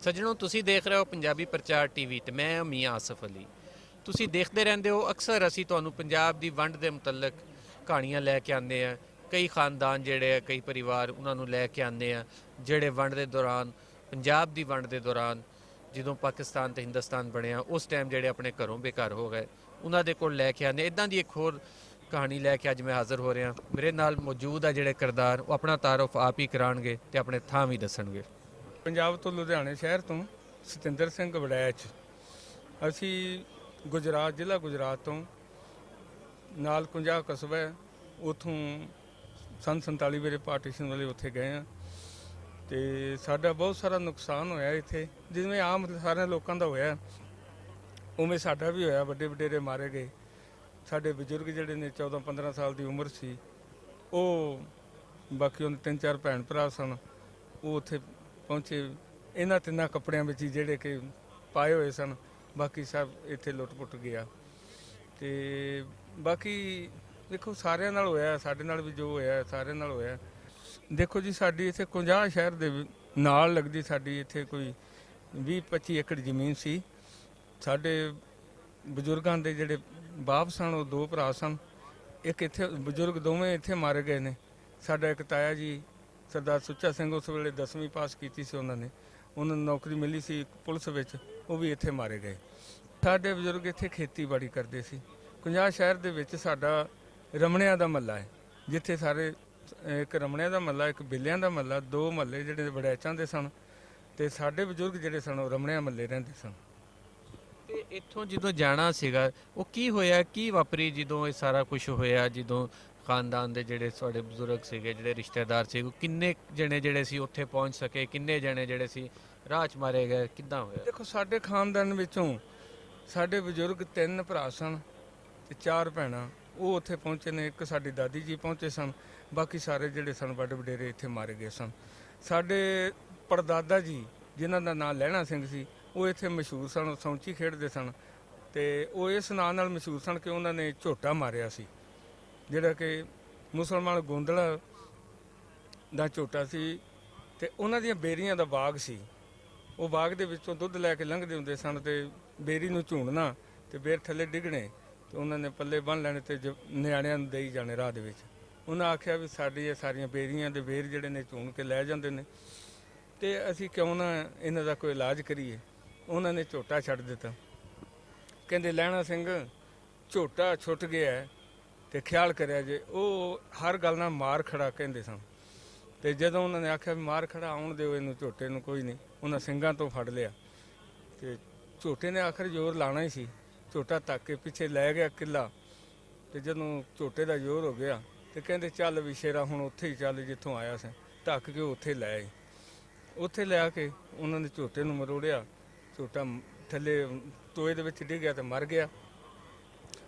ਸੱਜਣੋ ਤੁਸੀਂ ਦੇਖ ਰਹੇ ਹੋ ਪੰਜਾਬੀ ਪ੍ਰਚਾਰ ਟੀਵੀ ਤੇ ਮੈਂ ਮੀਆਂ ਆਸਫ ਅਲੀ। ਤੁਸੀਂ ਦੇਖਦੇ ਰਹਿੰਦੇ ਹੋ ਅਕਸਰ ਅਸੀਂ ਤੁਹਾਨੂੰ ਪੰਜਾਬ ਦੀ ਵੰਡ ਦੇ ਮੁਤਲਕ ਕਹਾਣੀਆਂ ਲੈ ਕੇ ਆਉਂਦੇ ਆ। ਕਈ ਖਾਨਦਾਨ ਜਿਹੜੇ ਆ, ਕਈ ਪਰਿਵਾਰ ਉਹਨਾਂ ਨੂੰ ਲੈ ਕੇ ਆਉਂਦੇ ਆ ਜਿਹੜੇ ਵੰਡ ਦੇ ਦੌਰਾਨ, ਪੰਜਾਬ ਦੀ ਵੰਡ ਦੇ ਦੌਰਾਨ ਜਦੋਂ ਪਾਕਿਸਤਾਨ ਤੇ ਹਿੰਦੁਸਤਾਨ ਬਣਿਆ ਉਸ ਟਾਈਮ ਜਿਹੜੇ ਆਪਣੇ ਘਰੋਂ ਬੇਘਰ ਹੋ ਗਏ ਉਹਨਾਂ ਦੇ ਕੋਲ ਲੈ ਕੇ ਆਉਂਦੇ। ਇੱਦਾਂ ਦੀ ਇੱਕ ਹੋਰ ਕਹਾਣੀ ਲੈ ਕੇ ਅੱਜ ਮੈਂ ਹਾਜ਼ਰ ਹੋ ਰਿਹਾ। ਮੇਰੇ ਨਾਲ ਮੌਜੂਦ ਆ ਜਿਹੜੇ ਕਿਰਦਾਰ, ਉਹ ਆਪਣਾ ਤਾਰਫ ਆਪ ਹੀ ਕਰਾਉਣਗੇ ਤੇ ਆਪਣੇ ਥਾਂ ਵੀ ਦੱਸਣਗੇ। ਪੰਜਾਬ ਤੋਂ ਲੁਧਿਆਣੇ ਸ਼ਹਿਰ ਤੋਂ ਸਤਿੰਦਰ ਸਿੰਘ ਵੜੈਚ। ਅਸੀਂ ਗੁਜਰਾਤ, ਜ਼ਿਲ੍ਹਾ ਗੁਜਰਾਤ ਤੋਂ ਨਾਲ 50 ਕਸਬਾ ਹੈ, ਉੱਥੋਂ ਸੰਨ 47 ਵੇਲੇ ਪਾਰਟੀਸ਼ਨ ਵਾਲੇ ਉੱਥੇ ਗਏ ਆ ਤੇ ਸਾਡਾ ਬਹੁਤ ਸਾਰਾ ਨੁਕਸਾਨ ਹੋਇਆ ਇੱਥੇ। ਜਿਵੇਂ ਆਮ ਸਾਰਿਆਂ ਲੋਕਾਂ ਦਾ ਹੋਇਆ ਉਵੇਂ ਸਾਡਾ ਵੀ ਹੋਇਆ। ਵੱਡੇ ਵਡੇਰੇ ਮਾਰੇ ਗਏ। ਸਾਡੇ ਬਜ਼ੁਰਗ ਜਿਹੜੇ ਨੇ 14-15 ਸਾਲ ਦੀ ਉਮਰ ਸੀ ਉਹ, ਬਾਕੀ ਉਹਨਾਂ 3-4 ਭੈਣ ਭਰਾ ਸਨ ਉਹ ਉੱਥੇ ਪਹੁੰਚੇ। ਇਹਨਾਂ ਤਿੰਨਾਂ ਕੱਪੜਿਆਂ ਵਿੱਚ ਹੀ ਜਿਹੜੇ ਕਿ ਪਾਏ ਹੋਏ ਸਨ, ਬਾਕੀ ਸਭ ਇੱਥੇ ਲੁੱਟ ਪੁੱਟ ਗਿਆ। ਤੇ ਬਾਕੀ ਦੇਖੋ ਸਾਰਿਆਂ ਨਾਲ ਹੋਇਆ, ਸਾਡੇ ਨਾਲ ਵੀ ਜੋ ਹੋਇਆ ਸਾਰਿਆਂ ਨਾਲ ਹੋਇਆ। ਦੇਖੋ ਜੀ ਸਾਡੀ ਇੱਥੇ 50 ਸ਼ਹਿਰ ਦੇ ਨਾਲ ਲੱਗਦੀ ਸਾਡੀ ਇੱਥੇ ਕੋਈ 20-25 ਏਕੜ ਜ਼ਮੀਨ ਸੀ। ਸਾਡੇ ਬਜ਼ੁਰਗਾਂ ਦੇ ਜਿਹੜੇ ਬਾਪ ਸਨ ਉਹ 2 ਭਰਾ ਸਨ। ਇੱਕ ਇੱਥੇ ਬਜ਼ੁਰਗ ਦੋਵੇਂ ਇੱਥੇ ਮਾਰੇ ਗਏ ਨੇ। ਸਾਡਾ ਇੱਕ ਤਾਇਆ ਜੀ ਸਰਦਾਰ ਸੁੱਚਾ ਸਿੰਘ, ਉਸ ਵੇਲੇ 10ਵੀਂ ਪਾਸ ਕੀਤੀ ਸੀ ਉਹਨਾਂ ਨੂੰ ਨੌਕਰੀ ਮਿਲੀ ਸੀ ਪੁਲਿਸ ਵਿੱਚ, ਉਹ ਵੀ ਇੱਥੇ ਮਾਰੇ ਗਏ। ਸਾਡੇ ਬਜ਼ੁਰਗ ਇੱਥੇ ਖੇਤੀਬਾੜੀ ਕਰਦੇ ਸੀ। 50 ਸ਼ਹਿਰ ਦੇ ਵਿੱਚ ਸਾਡਾ ਰਮਣਿਆਂ ਦਾ ਮਹੱਲਾ ਹੈ, ਜਿੱਥੇ ਸਾਰੇ ਇੱਕ ਰਮਣਿਆਂ ਦਾ ਮਹੱਲਾ, ਇੱਕ ਬਿੱਲਿਆਂ ਦਾ ਮਹੱਲਾ, 2 ਮਹੱਲੇ ਜਿਹੜੇ ਵੜੈਚਾਂ ਦੇ ਸਨ ਤੇ ਸਾਡੇ ਬਜ਼ੁਰਗ ਜਿਹੜੇ ਸਨ ਉਹ ਰਮਣਿਆਂ ਮਹੱਲੇ ਰਹਿੰਦੇ ਸਨ। ਤੇ ਇੱਥੋਂ ਜਦੋਂ ਜਾਣਾ ਸੀਗਾ ਉਹ ਕੀ ਹੋਇਆ, ਕੀ ਵਾਪਰੀ ਜਦੋਂ ਇਹ ਸਾਰਾ ਕੁਝ ਹੋਇਆ? ਜਦੋਂ ਖਾਨਦਾਨ ਦੇ ਜਿਹੜੇ ਤੁਹਾਡੇ ਬਜ਼ੁਰਗ ਸੀਗੇ, ਜਿਹੜੇ ਰਿਸ਼ਤੇਦਾਰ ਸੀ, ਉਹ ਕਿੰਨੇ ਜਣੇ ਜਿਹੜੇ ਸੀ ਉੱਥੇ ਪਹੁੰਚ ਸਕੇ? ਕਿੰਨੇ ਜਣੇ ਜਿਹੜੇ ਸੀ ਰਾਹ 'ਚ ਮਾਰੇ ਗਏ? ਕਿੱਦਾਂ ਹੋਇਆ? ਦੇਖੋ ਸਾਡੇ ਖਾਨਦਾਨ ਵਿੱਚੋਂ ਸਾਡੇ ਬਜ਼ੁਰਗ 3 ਭਰਾ ਸਨ ਤੇ 4 ਭੈਣਾਂ, ਉਹ ਉੱਥੇ ਪਹੁੰਚੇ ਨੇ। ਇੱਕ ਸਾਡੀ ਦਾਦੀ ਜੀ ਪਹੁੰਚੇ ਸਨ, ਬਾਕੀ ਸਾਰੇ ਜਿਹੜੇ ਸਨ ਵੱਡੇ ਵਡੇਰੇ ਇੱਥੇ ਮਾਰੇ ਗਏ ਸਨ। ਸਾਡੇ ਪੜਦਾਦਾ ਜੀ ਜਿਨ੍ਹਾਂ ਦਾ ਨਾਂ ਲਹਿਣਾ ਸਿੰਘ ਸੀ, ਉਹ ਇੱਥੇ ਮਸ਼ਹੂਰ ਸਨ, ਸੌਂਚੀ ਖੇਡਦੇ ਸਨ ਤੇ ਉਹ ਇਸ ਨਾਂ ਨਾਲ ਮਸ਼ਹੂਰ ਸਨ ਕਿ ਉਹਨਾਂ ਨੇ ਝੋਟਾ ਮਾਰਿਆ ਸੀ, ਜਿਹੜਾ ਕਿ ਮੁਸਲਮਾਨ ਗੋਂਦਲਾ ਦਾ ਝੋਟਾ ਸੀ। ਤੇ ਉਹਨਾਂ ਦੀਆਂ ਬੇਰੀਆਂ ਦਾ ਬਾਗ ਸੀ। ਉਹ ਬਾਗ ਦੇ ਵਿੱਚੋਂ ਦੁੱਧ ਲੈ ਕੇ ਲੰਘਦੇ ਹੁੰਦੇ ਸਨ ਤੇ ਬੇਰੀ ਨੂੰ ਝੂਣਨਾ ਤੇ ਬੇਰ ਥੱਲੇ ਡਿੱਗਣੇ ਤੇ ਉਹਨਾਂ ਨੇ ਪੱਲੇ ਬੰਨ੍ਹ ਲੈਣੇ ਤੇ ਨਿਆਣਿਆਂ ਨੂੰ ਦੇਈ ਜਾਣੇ ਰਾਹ ਦੇ ਵਿੱਚ। ਉਹਨਾਂ ਆਖਿਆ ਵੀ ਸਾਡੀ ਇਹ ਸਾਰੀਆਂ ਬੇਰੀਆਂ ਦੇ ਬੇਰ ਜਿਹੜੇ ਨੇ ਝੂਣ ਕੇ ਲੈ ਜਾਂਦੇ ਨੇ ਤੇ ਅਸੀਂ ਕਿਉਂ ਨਾ ਇਹਨਾਂ ਦਾ ਕੋਈ ਇਲਾਜ ਕਰੀਏ। ਉਹਨਾਂ ਨੇ ਝੋਟਾ ਛੱਡ ਦਿੱਤਾ। ਕਹਿੰਦੇ ਲਹਿਣਾ ਸਿੰਘ ਝੋਟਾ ਛੁੱਟ ਗਿਆ ਤੇ ਖਿਆਲ ਕਰਿਆ ਜੇ। ਉਹ ਹਰ ਗੱਲ ਨਾਲ ਮਾਰ ਖੜਾ ਕਹਿੰਦੇ ਸਨ। ਤੇ ਜਦੋਂ ਉਹਨਾਂ ਨੇ ਆਖਿਆ ਵੀ ਮਾਰ ਖੜਾ ਆਉਣ ਦਿਓ ਇਹਨੂੰ, ਝੋਟੇ ਨੂੰ, ਕੋਈ ਨਹੀਂ, ਉਹਨਾਂ ਸਿੰਘਾਂ ਤੋਂ ਫੜ ਲਿਆ ਤੇ ਝੋਟੇ ਨੇ ਆਖਰ ਜ਼ੋਰ ਲਾਣਾ ਹੀ ਸੀ। ਝੋਟਾ ਧੱਕ ਕੇ ਪਿੱਛੇ ਲੈ ਗਿਆ ਕਿੱਲਾ ਤੇ ਜਦੋਂ ਝੋਟੇ ਦਾ ਜ਼ੋਰ ਹੋ ਗਿਆ ਤੇ ਕਹਿੰਦੇ ਚੱਲ ਵੀ ਸ਼ੇਰਾ ਹੁਣ ਉੱਥੇ ਹੀ ਚੱਲ ਜਿੱਥੋਂ ਆਇਆ ਸੀ। ਧੱਕ ਕੇ ਉੱਥੇ ਲੈ ਆਏ। ਉੱਥੇ ਲਿਆ ਕੇ ਉਹਨਾਂ ਨੇ ਝੋਟੇ ਨੂੰ ਮਰੋੜਿਆ। ਝੋਟਾ ਥੱਲੇ ਟੋਏ ਦੇ ਵਿੱਚ ਡਿੱਗ ਗਿਆ ਤੇ ਮਰ ਗਿਆ।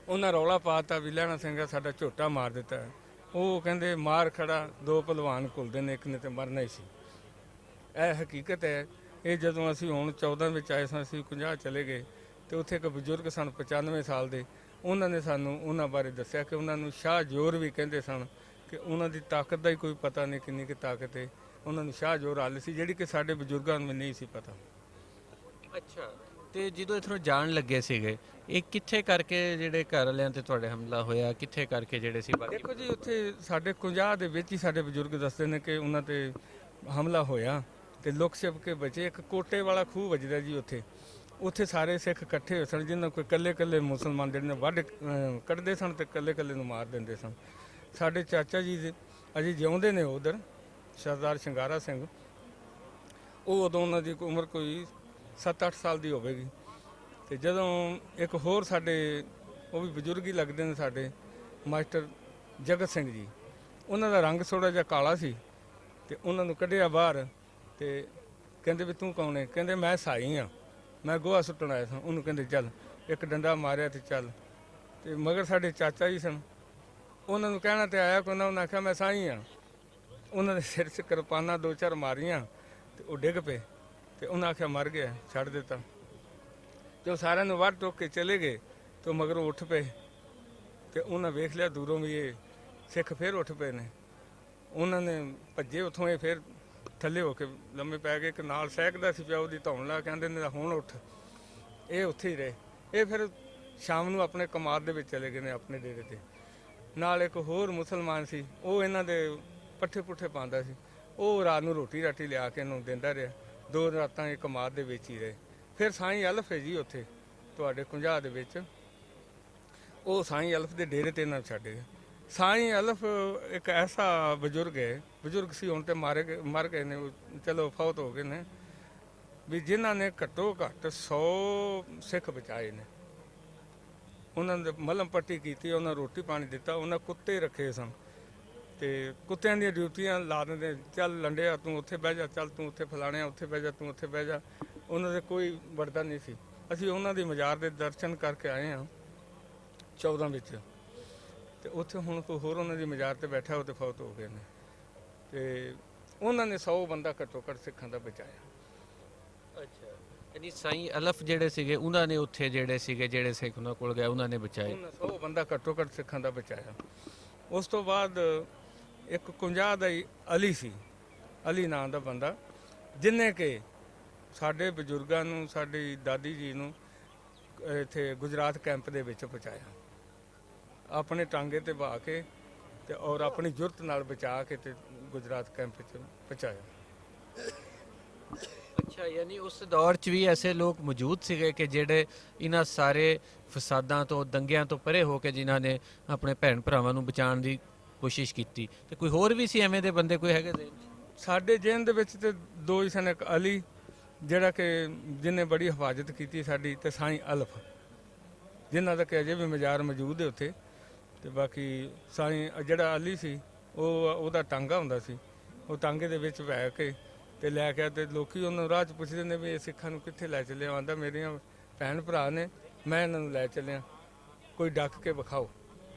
ਉਹਨਾਂ ਰੌਲਾ ਪਾਤਾ ਵੀ ਲਹਿਣਾ ਸਿੰਘ ਸਾਡਾ ਝੋਟਾ ਮਾਰ ਦਿੱਤਾ। ਉਹ ਕਹਿੰਦੇ ਮਾਰ ਖੜਾ 2 ਭਲਵਾਨ ਘੁਲਦੇ ਨੇ, ਇੱਕ ਨੇ ਤੇ ਮਰਨਾ ਹੀ ਸੀ। ਇਹ ਹਕੀਕਤ ਹੈ। ਇਹ ਜਦੋਂ ਅਸੀਂ ਹੁਣ 14 ਵਿੱਚ ਆਏ ਸਾਂ, ਅਸੀਂ 50 ਚਲੇ ਗਏ ਤੇ ਉੱਥੇ ਇੱਕ ਬਜ਼ੁਰਗ ਸਨ 95 ਸਾਲ ਦੇ। ਉਹਨਾਂ ਨੇ ਸਾਨੂੰ ਉਹਨਾਂ ਬਾਰੇ ਦੱਸਿਆ ਕਿ ਉਹਨਾਂ ਨੂੰ ਸ਼ਾਹ ਜ਼ੋਰ ਵੀ ਕਹਿੰਦੇ ਸਨ, ਕਿ ਉਹਨਾਂ ਦੀ ਤਾਕਤ ਦਾ ਹੀ ਕੋਈ ਪਤਾ ਨਹੀਂ ਕਿੰਨੀ ਕੁ ਤਾਕਤ ਹੈ। ਉਹਨਾਂ ਨੂੰ ਸ਼ਾਹ ਜ਼ੋਰ ਹਾਲ ਸੀ, ਜਿਹੜੀ ਕਿ ਸਾਡੇ ਬਜ਼ੁਰਗਾਂ ਨੂੰ ਨਹੀਂ ਸੀ ਪਤਾ। ਅੱਛਾ, ਤੇ ਜਦੋਂ ਇੱਥੋਂ ਜਾਣ ਲੱਗੇ ਸੀਗੇ, ਇਹ ਕਿੱਥੇ ਕਰਕੇ ਜਿਹੜੇ ਘਰ ਵਾਲਿਆਂ ਤੇ ਤੁਹਾਡੇ ਹਮਲਾ ਹੋਇਆ? ਕਿੱਥੇ ਕਰਕੇ ਜਿਹੜੇ ਸੀ ਬਾਕੀ? ਦੇਖੋ ਜੀ ਉੱਥੇ ਸਾਡੇ 50 ਦੇ ਵਿੱਚ ਹੀ ਸਾਡੇ ਬਜ਼ੁਰਗ ਦੱਸਦੇ ਨੇ ਕਿ ਉਹਨਾਂ ਤੇ ਹਮਲਾ ਹੋਇਆ ਤੇ ਲੁਕ ਛਿਪ ਕੇ ਬਚੇ। ਇੱਕ ਕੋਟੇ ਵਾਲਾ ਖੂਹ ਵੱਜਦਾ ਜੀ ਉੱਥੇ। ਉੱਥੇ ਸਾਰੇ ਸਿੱਖ ਇਕੱਠੇ ਹੋਏ ਸਨ, ਜਿਹਨਾਂ ਕੋਈ ਇਕੱਲੇ ਮੁਸਲਮਾਨ ਜਿਹੜੇ ਨੇ ਵੱਢ ਕੱਢਦੇ ਸਨ ਤੇ ਇਕੱਲੇ ਨੂੰ ਮਾਰ ਦਿੰਦੇ ਸਨ। ਸਾਡੇ ਚਾਚਾ ਜੀ ਅਜੇ ਜਿਉਂਦੇ ਨੇ ਉਧਰ, ਸਰਦਾਰ ਸ਼ਿੰਗਾਰਾ ਸਿੰਘ। ਉਹ ਉਦੋਂ ਉਹਨਾਂ ਦੀ ਉਮਰ ਕੋਈ 7-8 ਸਾਲ ਦੀ ਹੋਵੇਗੀ। ਤੇ ਜਦੋਂ ਇੱਕ ਹੋਰ ਸਾਡੇ, ਉਹ ਵੀ ਬਜ਼ੁਰਗ ਹੀ ਲੱਗਦੇ ਨੇ ਸਾਡੇ, ਮਾਸਟਰ ਜਗਤ ਸਿੰਘ ਜੀ, ਉਹਨਾਂ ਦਾ ਰੰਗ ਥੋੜ੍ਹਾ ਜਿਹਾ ਕਾਲਾ ਸੀ ਤੇ ਉਹਨਾਂ ਨੂੰ ਕੱਢਿਆ ਬਾਹਰ ਤੇ ਕਹਿੰਦੇ ਵੀ ਤੂੰ ਕੌਣ ਹੈ? ਕਹਿੰਦੇ ਮੈਂ ਸਾਈ ਹਾਂ, ਮੈਂ ਗੋਹਾ ਸੁੱਟਣ ਆਇਆ ਸਾਂ। ਉਹਨੂੰ ਕਹਿੰਦੇ ਚੱਲ, ਇੱਕ ਡੰਡਾ ਮਾਰਿਆ ਤੇ ਚੱਲ। ਤੇ ਮਗਰ ਸਾਡੇ ਚਾਚਾ ਜੀ ਸਨ, ਉਹਨਾਂ ਨੂੰ ਕਹਿਣਾ ਤੇ ਆਇਆ ਕੋਈ ਨਾ। ਉਹਨਾਂ ਆਖਿਆ ਮੈਂ ਸਾਈ ਹਾਂ। ਉਹਨਾਂ ਦੇ ਸਿਰ 'ਚ ਕਿਰਪਾਨਾਂ 2-4 ਮਾਰੀਆਂ ਤੇ ਉਹ ਡਿੱਗ ਪਏ ਤੇ ਉਹਨਾਂ ਆਖਿਆ ਮਰ ਗਿਆ, ਛੱਡ ਦਿੱਤਾ। ਤੇ ਉਹ ਸਾਰਿਆਂ ਨੂੰ ਵੱਢ ਟੋਕ ਕੇ ਚਲੇ ਗਏ ਤੇ ਉਹ ਮਗਰੋਂ ਉੱਠ ਪਏ ਤੇ ਉਹਨਾਂ ਵੇਖ ਲਿਆ ਦੂਰੋਂ ਵੀ ਇਹ ਸਿੱਖ ਫਿਰ ਉੱਠ ਪਏ ਨੇ। ਉਹਨਾਂ ਨੇ ਭੱਜੇ ਉੱਥੋਂ, ਇਹ ਫਿਰ ਥੱਲੇ ਹੋ ਕੇ ਲੰਮੇ ਪੈ ਗਏ। ਇੱਕ ਨਾਲ ਸਹਿਕਦਾ ਸੀ ਪਿਆ, ਉਹਦੀ ਧੌਣ ਲਾ ਕਹਿੰਦੇ ਨੇ ਹੁਣ ਉੱਠ। ਇਹ ਉੱਥੇ ਹੀ ਰਹੇ। ਇਹ ਫਿਰ ਸ਼ਾਮ ਨੂੰ ਆਪਣੇ ਕਮਾਦ ਦੇ ਵਿੱਚ ਚਲੇ ਗਏ ਨੇ ਆਪਣੇ ਡੇਰੇ ਤੇ। ਨਾਲ ਇੱਕ ਹੋਰ ਮੁਸਲਮਾਨ ਸੀ, ਉਹ ਇਹਨਾਂ ਦੇ ਪੱਠੇ ਪੁੱਠੇ ਪਾਉਂਦਾ ਸੀ। ਉਹ ਰਾਤ ਨੂੰ ਰੋਟੀ ਰਾਟੀ ਲਿਆ ਕੇ ਇਹਨੂੰ ਦਿੰਦਾ ਰਿਹਾ। 2 ਰਾਤਾਂ ਇਹ ਕਮਾਦ ਦੇ ਵਿੱਚ ਹੀ ਰਹੇ। ਫਿਰ ਸਾਈਂ ਅਲਫ ਹੈ ਜੀ ਉੱਥੇ ਤੁਹਾਡੇ 50 ਦੇ ਵਿੱਚ, ਉਹ ਸਾਈਂ ਅਲਫ ਦੇ ਡੇਰੇ ਤੇ ਇਹਨਾਂ ਨੂੰ ਛੱਡ ਗਏ। ਸਾਈਂ ਅਲਫ ਇੱਕ ਐਸਾ ਬਜ਼ੁਰਗ ਹੈ, ਬਜ਼ੁਰਗ ਸੀ, ਹੁਣ ਤੇ ਮਰ ਗਏ ਨੇ, ਚਲੋ ਫੌਤ ਹੋ ਗਏ ਨੇ, ਵੀ ਜਿਨ੍ਹਾਂ ਨੇ ਘੱਟੋ ਘੱਟ 100 ਸਿੱਖ ਬਚਾਏ ਨੇ। ਉਹਨਾਂ ਨੇ ਮਲਮ ਪੱਟੀ ਕੀਤੀ, ਉਹਨਾਂ ਰੋਟੀ ਪਾਣੀ ਦਿੱਤਾ। ਉਹਨਾਂ ਕੁੱਤੇ ਰੱਖੇ ਸਨ ਤੇ ਕੁੱਤਿਆਂ ਦੀਆਂ ਡਿਊਟੀਆਂ ਲਾ ਦਿੰਦੇ, ਚੱਲ ਲੰਡਿਆ ਤੂੰ ਉੱਥੇ ਬਹਿ ਜਾ, ਚੱਲ ਤੂੰ ਉੱਥੇ ਫਲਾਣਿਆ ਉੱਥੇ ਬਹਿ ਜਾ, ਤੂੰ ਉੱਥੇ ਬਹਿ ਜਾ। ਉਹਨਾਂ ਦੇ ਕੋਈ ਵੜਦਾ ਨਹੀਂ ਸੀ। ਅਸੀਂ ਉਹਨਾਂ ਦੀ ਮਜ਼ਾਰ ਦੇ ਦਰਸ਼ਨ ਕਰਕੇ ਆਏ ਹਾਂ 14 ਵਿੱਚ, ਤੇ ਉੱਥੇ ਹੁਣ ਕੋਈ ਹੋਰ ਉਹਨਾਂ ਦੀ ਮਜ਼ਾਰ ਤੇ ਬੈਠਾ, ਉਹ ਤੇ ਫੌਤ ਹੋ ਗਏ ਨੇ। ਤੇ ਉਹਨਾਂ ਨੇ 100 ਬੰਦਾ ਘੱਟੋ ਘੱਟ ਸਿੱਖਾਂ ਦਾ ਬਚਾਇਆ। ਅੱਛਾ, ਯਾਨੀ ਸਾਈਂ ਅਲਫ ਜਿਹੜੇ ਸੀਗੇ ਉਹਨਾਂ ਨੇ ਉੱਥੇ ਜਿਹੜੇ ਸਿੱਖ ਉਹਨਾਂ ਕੋਲ ਗਏ ਉਹਨਾਂ ਨੇ ਬਚਾਏ। ਉਹਨਾਂ 100 ਬੰਦਾ ਘੱਟੋ ਘੱਟ ਸਿੱਖਾਂ ਦਾ ਬਚਾਇਆ। ਉਸ ਤੋਂ ਬਾਅਦ ਇੱਕ 50 ਦਾ ਹੀ ਅਲੀ ਸੀ, ਅਲੀ ਨਾਂ ਦਾ ਬੰਦਾ, ਜਿਹਨੇ ਕਿ ਸਾਡੇ ਬਜ਼ੁਰਗਾਂ ਨੂੰ, ਸਾਡੀ ਦਾਦੀ ਜੀ ਨੂੰ ਇੱਥੇ ਗੁਜਰਾਤ ਕੈਂਪ ਦੇ ਵਿੱਚ ਪਹੁੰਚਾਇਆ, ਆਪਣੇ ਟਾਂਗੇ ਤੇ ਬਹਾ ਕੇ ਤੇ ਔਰ ਆਪਣੀ ਜੁਰਤ ਨਾਲ ਬਚਾ ਕੇ ਤੇ ਗੁਜਰਾਤ ਕੈਂਪ ਵਿੱਚ ਪਹੁੰਚਾਇਆ। ਅੱਛਾ, ਯਾਨੀ ਉਸ ਦੌਰ 'ਚ ਵੀ ਐਸੇ ਲੋਕ ਮੌਜੂਦ ਸੀਗੇ ਕਿ ਜਿਹੜੇ ਇਹਨਾਂ ਸਾਰੇ ਫਸਾਦਾਂ ਤੋਂ, ਦੰਗਿਆਂ ਤੋਂ ਪਰੇ ਹੋ ਕੇ ਜਿਨ੍ਹਾਂ ਨੇ ਆਪਣੇ ਭੈਣ ਭਰਾਵਾਂ ਨੂੰ ਬਚਾਉਣ ਦੀ ਕੋਸ਼ਿਸ਼ ਕੀਤੀ। ਤੇ ਕੋਈ ਹੋਰ ਵੀ ਸੀ ਐਵੇਂ ਦੇ ਬੰਦੇ ਕੋਈ ਹੈਗੇ ਸੀ? ਸਾਡੇ ਜੇਨ ਦੇ ਵਿੱਚ ਤੇ 2 ਹੀ ਸਨ, ਇੱਕ ਅਲੀ ਜਿਹੜਾ ਕਿ ਜਿਹਨੇ ਬੜੀ ਹਿਫਾਜ਼ਤ ਕੀਤੀ ਸਾਡੀ, ਤੇ ਸਾਈਂ ਅਲਫ ਜਿਨ੍ਹਾਂ ਦਾ ਕਿ ਅਜੇ ਵੀ ਮਜ਼ਾਰ ਮੌਜੂਦ ਹੈ ਉੱਥੇ। ਤੇ ਬਾਕੀ ਸਾਈਂ ਜਿਹੜਾ ਅਲੀ ਸੀ, ਉਹਦਾ ਟਾਂਗਾ ਹੁੰਦਾ ਸੀ, ਉਹ ਟਾਂਗੇ ਦੇ ਵਿੱਚ ਬਹਿ ਕੇ ਤੇ ਲੈ ਕੇ, ਤੇ ਲੋਕੀ ਉਹਨੂੰ ਰਾਹ 'ਚ ਪੁੱਛਦੇ ਨੇ ਵੀ ਇਹ ਸਿੱਖਾਂ ਨੂੰ ਕਿੱਥੇ ਲੈ ਚੱਲੇ? ਆਂਦਾ ਮੇਰੀਆਂ ਭੈਣ ਭਰਾ ਨੇ, ਮੈਂ ਇਹਨਾਂ ਨੂੰ ਲੈ ਚੱਲਿਆ, ਕੋਈ ਡੱਕ ਕੇ ਵਿਖਾਓ।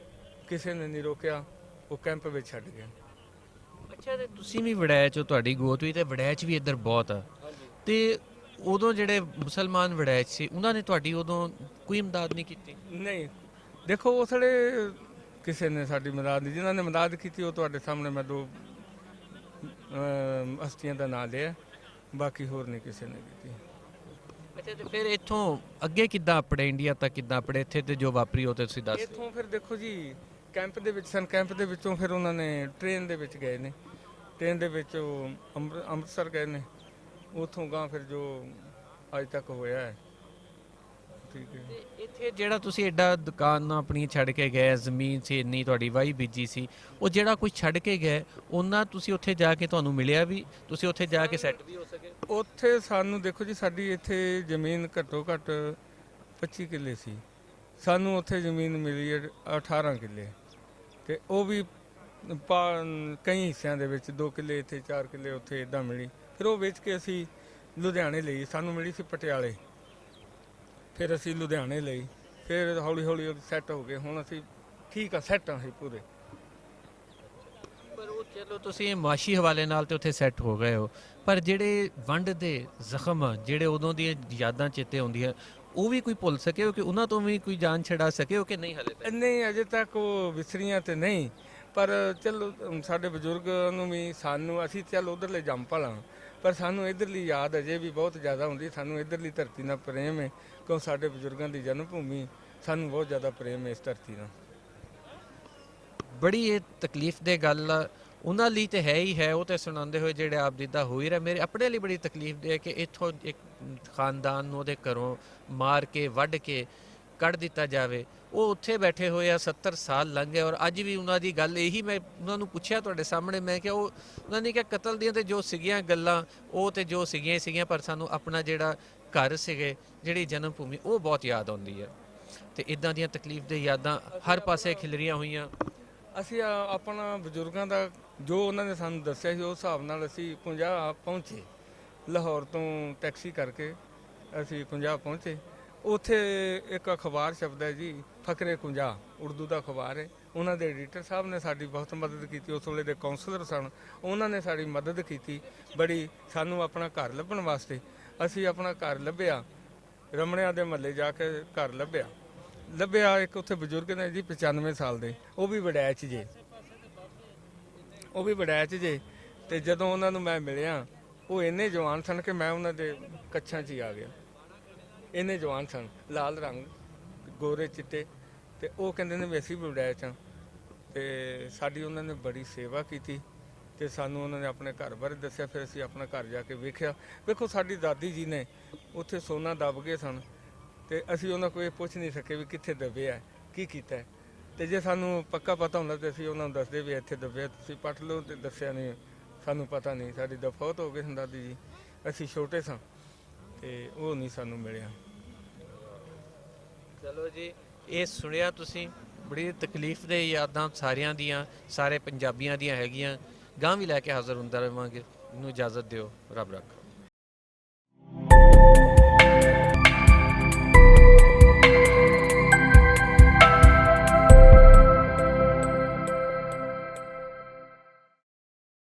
ਕਿਸੇ ਨੇ ਨਹੀਂ ਰੋਕਿਆ, ਉਹ ਕੈਂਪ ਵਿੱਚ ਛੱਡ ਗਿਆ। ਅੱਛਾ, ਤੇ ਤੁਸੀਂ ਵੀ ਵੜੈਚ ਹੋ, ਤੁਹਾਡੀ ਗੋਤ ਵੀ, ਤੇ ਵੜੈਚ ਵੀ ਇੱਧਰ ਬਹੁਤ ਆ। ਤੇ ਉਦੋਂ ਜਿਹੜੇ ਮੁਸਲਮਾਨ ਵੜੈਚ ਸੀ ਉਹਨਾਂ ਨੇ ਤੁਹਾਡੀ ਉਦੋਂ ਕੋਈ ਇਮਦਾਦ ਨਹੀਂ ਕੀਤੀ? ਨਹੀਂ, ਦੇਖੋ ਉਸ ਵੇਲੇ ਕਿਸੇ ਨੇ ਸਾਡੀ ਮਦਦ ਨਹੀਂ। ਜਿਨ੍ਹਾਂ ਨੇ ਮਦਦ ਕੀਤੀ ਉਹ ਤੁਹਾਡੇ ਸਾਹਮਣੇ ਮੈਂ 2 ਹਸਤੀਆਂ ਦਾ ਨਾਂ ਲਿਆ, ਬਾਕੀ ਹੋਰ ਨਹੀਂ ਕਿਸੇ ਨੇ ਕੀਤੀ। ਅੱਛਾ, ਤੇ ਫਿਰ ਇੱਥੋਂ ਅੱਗੇ ਕਿੱਦਾਂ ਆਪਣੇ ਇੰਡੀਆ ਤੱਕ ਕਿੱਦਾਂ ਆਪਣੇ ਇੱਥੇ ਤੇ ਜੋ ਵਾਪਰੀ ਉਹ ਤੇ ਤੁਸੀਂ ਦੱਸ ਦਿਓ। ਇੱਥੋਂ ਫਿਰ ਦੇਖੋ ਜੀ, ਕੈਂਪ ਦੇ ਵਿੱਚ ਸਨ, ਕੈਂਪ ਦੇ ਵਿੱਚੋਂ ਫਿਰ ਉਹਨਾਂ ਨੇ ਟ੍ਰੇਨ ਦੇ ਵਿੱਚ ਗਏ ਨੇ, ਟ੍ਰੇਨ ਦੇ ਵਿੱਚ ਉਹ ਅੰਮ੍ਰਿਤਸਰ ਗਏ ਨੇ, ਉੱਥੋਂ ਗਾਂ ਫਿਰ ਜੋ ਅੱਜ ਤੱਕ ਹੋਇਆ ਹੈ। ਠੀਕ ਹੈ। ਤੇ ਇੱਥੇ ਜਿਹੜਾ ਤੁਸੀਂ ਐਡਾ ਦੁਕਾਨ ਆਪਣੀ ਛੱਡ ਕੇ ਗਏ, ਜ਼ਮੀਨ ਸੀ ਇੰਨੀ ਤੁਹਾਡੀ ਵਾਹੀ ਬੀਜੀ ਸੀ, ਉਹ ਜਿਹੜਾ ਕੁਝ ਛੱਡ ਕੇ ਗਏ ਉਹਨਾਂ ਤੁਸੀਂ ਉੱਥੇ ਜਾ ਕੇ ਤੁਹਾਨੂੰ ਮਿਲਿਆ ਵੀ? ਤੁਸੀਂ ਉੱਥੇ ਜਾ ਕੇ ਸੈੱਟ ਵੀ ਹੋ ਸਕੇ? ਉੱਥੇ ਸਾਨੂੰ ਦੇਖੋ ਜੀ, ਸਾਡੀ ਇੱਥੇ ਜ਼ਮੀਨ ਘੱਟੋ ਘੱਟ 25 ਕਿੱਲੇ ਸੀ, ਸਾਨੂੰ ਉੱਥੇ ਜ਼ਮੀਨ ਮਿਲੀ ਹੈ 18 ਕਿੱਲੇ, ਤੇ ਉਹ ਵੀ ਕਈ ਹਿੱਸਿਆਂ ਦੇ ਵਿੱਚ 2 ਕਿੱਲੇ ਇੱਥੇ, 4 ਕਿੱਲੇ ਉੱਥੇ ਇਦਾਂ ਮਿਲੀ। ਫਿਰ ਉਹ ਵੇਚ ਕੇ ਅਸੀਂ ਲੁਧਿਆਣੇ ਲਈ, ਸਾਨੂੰ ਮਿਲੀ ਸੀ ਪਟਿਆਲੇ, ਫਿਰ ਅਸੀਂ ਲੁਧਿਆਣੇ ਲਈ, ਫਿਰ ਹੌਲੀ ਹੌਲੀ ਸੈੱਟ ਹੋ ਗਏ। ਹੁਣ ਅਸੀਂ ਠੀਕ ਆ, ਸੈੱਟ ਆ ਅਸੀਂ ਪੂਰੇ। ਪਰ ਉਹ ਚਲੋ ਤੁਸੀਂ ਮਾਸ਼ੀ ਹਵਾਲੇ ਨਾਲ ਤੇ ਉੱਥੇ ਸੈੱਟ ਹੋ ਗਏ ਹੋ, ਪਰ ਜਿਹੜੇ ਵੰਡ ਦੇ ਜ਼ਖਮ ਆ, ਜਿਹੜੇ ਉਦੋਂ ਦੀਆਂ ਯਾਦਾਂ ਚੇਤੇ ਆਉਂਦੀਆਂ, ਉਹ ਵੀ ਕੋਈ ਭੁੱਲ ਸਕੇ ਹੋ ਕਿ ਉਹਨਾਂ ਤੋਂ ਵੀ ਕੋਈ ਜਾਨ ਛਡਾ ਸਕੇ ਹੋ ਕਿ ਨਹੀਂ? ਹਲੇ ਤੱਕ ਨਹੀਂ, ਅਜੇ ਤੱਕ ਉਹ ਵਿਸਰੀਆਂ ਤੇ ਨਹੀਂ, ਪਰ ਚਲੋ ਸਾਡੇ ਬਜ਼ੁਰਗ ਨੂੰ ਵੀ, ਸਾਨੂੰ, ਅਸੀਂ ਚੱਲ ਉਧਰਲੇ ਜੰਮ ਪਲਾਂ, ਪਰ ਸਾਨੂੰ ਇੱਧਰਲੀ ਯਾਦ ਅਜੇ ਵੀ ਬਹੁਤ ਜ਼ਿਆਦਾ ਹੁੰਦੀ। ਸਾਨੂੰ ਇੱਧਰਲੀ ਧਰਤੀ ਨਾਲ ਪ੍ਰੇਮ ਹੈ, ਕਿਉਂ ਸਾਡੇ ਬਜ਼ੁਰਗਾਂ ਦੀ ਜਨਮ ਭੂਮੀ, ਸਾਨੂੰ ਬਹੁਤ ਜ਼ਿਆਦਾ ਪ੍ਰੇਮ ਹੈ ਇਸ ਧਰਤੀ ਨਾਲ। ਬੜੀ ਇਹ ਤਕਲੀਫ ਦੇ ਗੱਲ ਆ ਉਹਨਾਂ ਲਈ ਤੇ ਹੈ ਹੀ ਹੈ, ਉਹ ਤੇ ਸੁਣਾਉਂਦੇ ਹੋਏ ਜਿਹੜੇ ਆਪ ਜਿੱਦਾਂ ਹੋ ਹੀ ਰਿਹਾ। ਮੇਰੇ ਆਪਣੇ ਲਈ ਬੜੀ ਤਕਲੀਫ ਦੇ ਹੈ ਕਿ ਇੱਥੋਂ ਇੱਕ ਖਾਨਦਾਨ ਨੂੰ ਉਹਦੇ ਘਰੋਂ ਮਾਰ ਕੇ ਵੱਢ ਕੇ ਕੱਢ ਦਿੱਤਾ ਜਾਵੇ। ਉਹ ਉੱਥੇ ਬੈਠੇ ਹੋਏ ਆ, 70 ਸਾਲ ਲੰਘ ਗਏ, ਔਰ ਅੱਜ ਵੀ ਉਹਨਾਂ ਦੀ ਗੱਲ ਇਹੀ, ਮੈਂ ਉਹਨਾਂ ਨੂੰ ਪੁੱਛਿਆ ਤੁਹਾਡੇ ਸਾਹਮਣੇ, ਮੈਂ ਕਿਹਾ ਉਹਨਾਂ ਨੇ ਕਿਹਾ ਕਤਲ ਦੀਆਂ ਤੇ ਜੋ ਸੀਗੀਆਂ ਗੱਲਾਂ ਉਹ ਤੇ ਜੋ ਸੀਗੀਆਂ, ਪਰ ਸਾਨੂੰ ਆਪਣਾ ਜਿਹੜਾ ਘਰ ਸੀਗੇ, ਜਿਹੜੀ ਜਨਮ ਭੂਮੀ, ਉਹ ਬਹੁਤ ਯਾਦ ਆਉਂਦੀ ਹੈ। ਤੇ ਇਦਾਂ ਦੀਆਂ ਤਕਲੀਫ ਦੇ ਯਾਦਾਂ ਹਰ ਪਾਸੇ ਖਿਲਰੀਆਂ ਹੋਈਆਂ। ਅਸੀਂ ਆਪਣਾ ਬਜ਼ੁਰਗਾਂ ਦਾ ਜੋ ਉਹਨਾਂ ਨੇ ਸਾਨੂੰ ਦੱਸਿਆ ਸੀ, ਉਸ ਹਿਸਾਬ ਨਾਲ ਅਸੀਂ 50 ਪਹੁੰਚੇ। ਲਾਹੌਰ ਤੋਂ ਟੈਕਸੀ ਕਰਕੇ ਅਸੀਂ 50 ਪਹੁੰਚੇ। ਉੱਥੇ ਇੱਕ ਅਖਬਾਰ ਛਪਦਾ ਹੈ ਜੀ, ਫਕਰੇ 50, ਉਰਦੂ ਦਾ ਅਖਬਾਰ ਹੈ। ਉਹਨਾਂ ਦੇ ਐਡੀਟਰ ਸਾਹਿਬ ਨੇ ਸਾਡੀ ਬਹੁਤ ਮਦਦ ਕੀਤੀ, ਉਸ ਵੇਲੇ ਦੇ ਕਾਉਂਸਲਰ ਸਨ, ਉਹਨਾਂ ਨੇ ਸਾਡੀ ਮਦਦ ਕੀਤੀ ਬੜੀ, ਸਾਨੂੰ ਆਪਣਾ ਘਰ ਲੱਭਣ ਵਾਸਤੇ। ਅਸੀਂ ਆਪਣਾ ਘਰ ਲੱਭਿਆ, ਰਮਣਿਆਂ ਦੇ ਮਹੱਲੇ ਜਾ ਕੇ ਘਰ ਲੱਭਿਆ। ਇੱਕ ਉੱਥੇ ਬਜ਼ੁਰਗ ਨੇ ਜੀ 95 ਸਾਲ ਦੇ, ਉਹ ਵੀ ਵੜੈਚ ਜੇ। ਤੇ ਜਦੋਂ ਉਹਨਾਂ ਨੂੰ ਮੈਂ ਮਿਲਿਆ ਉਹ ਇੰਨੇ ਜਵਾਨ ਸਨ ਕਿ ਮੈਂ ਉਹਨਾਂ ਦੇ ਕੱਛਾਂ 'ਚ ਹੀ ਆ ਗਿਆ। ਇੰਨੇ ਜਵਾਨ ਸਨ, ਲਾਲ ਰੰਗ, ਗੋਰੇ ਚਿੱਟੇ, ਤੇ ਉਹ ਕਹਿੰਦੇ ਨੇ ਵੀ ਅਸੀਂ ਵੀ ਵਡੈਚ ਹਾਂ। ਤੇ ਸਾਡੀ ਉਹਨਾਂ ਨੇ ਬੜੀ ਸੇਵਾ ਕੀਤੀ ਤੇ ਸਾਨੂੰ ਉਹਨਾਂ ਨੇ ਆਪਣੇ ਘਰ ਬਾਰੇ ਦੱਸਿਆ। ਫਿਰ ਅਸੀਂ ਆਪਣਾ ਘਰ ਜਾ ਕੇ ਵੇਖਿਆ। ਵੇਖੋ ਸਾਡੀ ਦਾਦੀ ਜੀ ਨੇ ਉੱਥੇ ਸੋਨਾ ਦੱਬ ਗਏ ਸਨ ਤੇ ਅਸੀਂ ਉਹਨਾਂ ਕੋਲ ਇਹ ਪੁੱਛ ਨਹੀਂ ਸਕੇ ਵੀ ਕਿੱਥੇ ਦੱਬਿਆ, ਕੀ ਕੀਤਾ। ਤੇ ਜੇ ਸਾਨੂੰ ਪੱਕਾ ਪਤਾ ਹੁੰਦਾ ਤੇ ਅਸੀਂ ਉਹਨਾਂ ਨੂੰ ਦੱਸਦੇ ਵੀ ਇੱਥੇ ਦੱਬਿਆ, ਤੁਸੀਂ ਪੱਟ ਲਓ। ਤੇ ਦੱਸਿਆ ਨਹੀਂ, ਸਾਨੂੰ ਪਤਾ ਨਹੀਂ। ਸਾਡੀ ਦਫੌਤ ਹੋ ਗਈ ਸੀ ਦਾਦੀ ਜੀ, ਅਸੀਂ ਛੋਟੇ ਸਾਂ ਤੇ ਉਹ ਨਹੀਂ ਸਾਨੂੰ ਮਿਲਿਆ। ਚਲੋ ਜੀ, ਇਹ ਸੁਣਿਆ ਤੁਸੀਂ, ਬੜੀ ਤਕਲੀਫ ਦੇ ਯਾਦਾਂ ਸਾਰਿਆਂ ਦੀਆਂ, ਸਾਰੇ ਪੰਜਾਬੀਆਂ ਦੀਆਂ ਹੈਗੀਆਂ। ਗਾਂ ਵੀ ਲੈ ਕੇ ਹਾਜ਼ਰ ਹੁੰਦਾ ਰਹਾਂਗੇ। ਮੈਨੂੰ ਇਜਾਜ਼ਤ ਦਿਓ, ਰੱਬ ਰੱਖਾ।